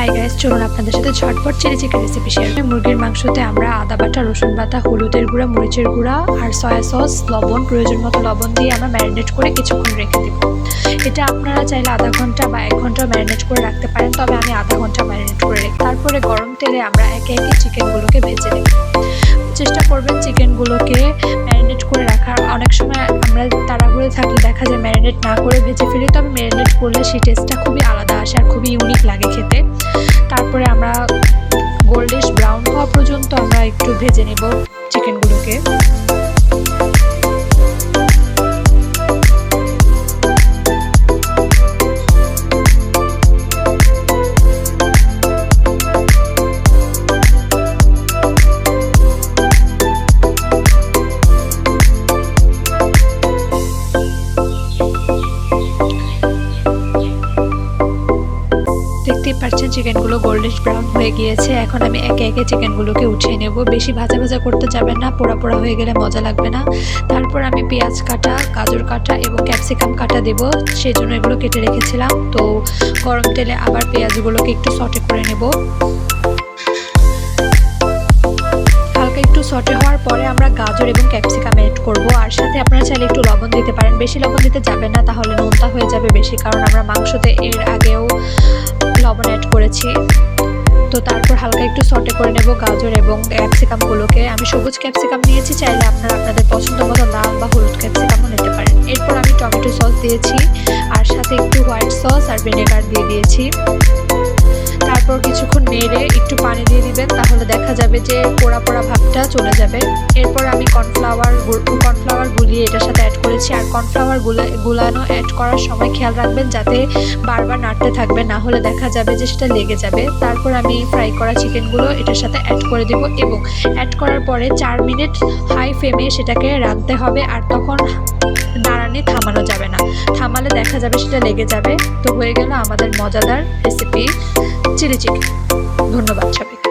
Hi guys, চলুন আপনাদের সাথে ঝটপট চিলি চিকেন রেসিপি শেয়ার করি। মুরগির মাংসতে আমরা আদা বাটা, রসুন বাটা, হলুদের গুঁড়া, মরিচের গুঁড়া আর সয়া সস, লবণ, প্রয়োজন মতো লবণ দিয়ে আমরা ম্যারিনেট করে কিছুক্ষণ রেখে দিব। এটা আপনারা চাইলে আধা ঘন্টা বা 1 ঘন্টা ম্যারিনেট করে রাখতে পারেন, তবে আমি আধা ঘন্টা ম্যারিনেট করে রাখি। তারপরে গরম তেলে আমরা একে একে চিকেনগুলোকে ভেজে নেব। চেষ্টা করবেন চিকেনগুলোকে ম্যারিনেট করে রাখার। অনেক সময় আমরা তাড়াহুড়ো থাকলে দেখা যায় ম্যারিনেট না করে ভেজে ফেলি, তবে ম্যারিনেট করলে সেই টেস্টটা খুবই আলাদা আসে আর খুবই ইউনিক লাগে খেতে। তারপরে আমরা গোল্ডিশ ব্রাউন হওয়া পর্যন্ত আমরা একটু ভেজে নেব চিকেনগুলোকে। দেখতেই পাচ্ছেন চিকেনগুলো গোল্ডিশ ব্রাউন হয়ে গিয়েছে। এখন আমি একে একে চিকেনগুলোকে উঠিয়ে নেব। বেশি ভাজা ভাজা করতে যাবেন না, পোড়া পোড়া হয়ে গেলে মজা লাগবে না। তারপর আমি পেঁয়াজ কাটা, গাজর কাটা এবং ক্যাপসিকাম কাটা দেব, সেই জন্য এগুলো কেটে রেখেছিলাম। তো গরম তেলে আবার পেঁয়াজগুলোকে একটু সটে করে নেব। হালকা একটু সটে হওয়ার পরে আমরা গাজর এবং ক্যাপসিকাম এড করব, আর সাথে আপনারা চাইলে একটু লবণ দিতে পারেন। বেশি লবণ দিতে যাবেন না, তাহলে নোনতা হয়ে যাবে বেশি, কারণ আমরা মাংসতে এর আগেও লবণ অ্যাড করেছি। তো তারপর হালকা একটু সটে করে নেব গাজর এবং ক্যাপসিকামগুলোকে। আমি সবুজ ক্যাপসিকাম নিয়েছি, চাইলে আপনারা আপনাদের পছন্দ মতো লাল বা হলুদ ক্যাপসিকামও নিতে পারেন। এরপর আমি টমেটো সস দিয়েছি, আর সাথে একটু হোয়াইট সস আর ভিনেগার দিয়ে দিয়েছি। তারপর কিছুক্ষণ নেড়ে একটু পানি দিয়ে দিবেন, তাহলে দেখা যাবে যে পোড়া পোড়া ভাবটা চলে যাবে। এরপর আমি কর্নফ্লাওয়ার গুলিয়ে এটার সাথে অ্যাড করেছি, আর কর্নফ্লাওয়ার গুলানো অ্যাড করার সময় খেয়াল রাখবেন যাতে বারবার নাড়তে থাকবে, না হলে দেখা যাবে যে সেটা লেগে যাবে। তারপর আমি ফ্রাই করা চিকেনগুলো এটার সাথে অ্যাড করে দেব, এবং অ্যাড করার পরে 4 মিনিট হাই ফ্লেমে সেটাকে রাখতে হবে, আর তখন নাড়ানি থামানো যাবে না, থামালে দেখা যাবে সেটা লেগে যাবে। তো হয়ে গেল আমাদের মজাদার রেসিপি চিলি চিকেন। ধন্যবাদ সবাইকে।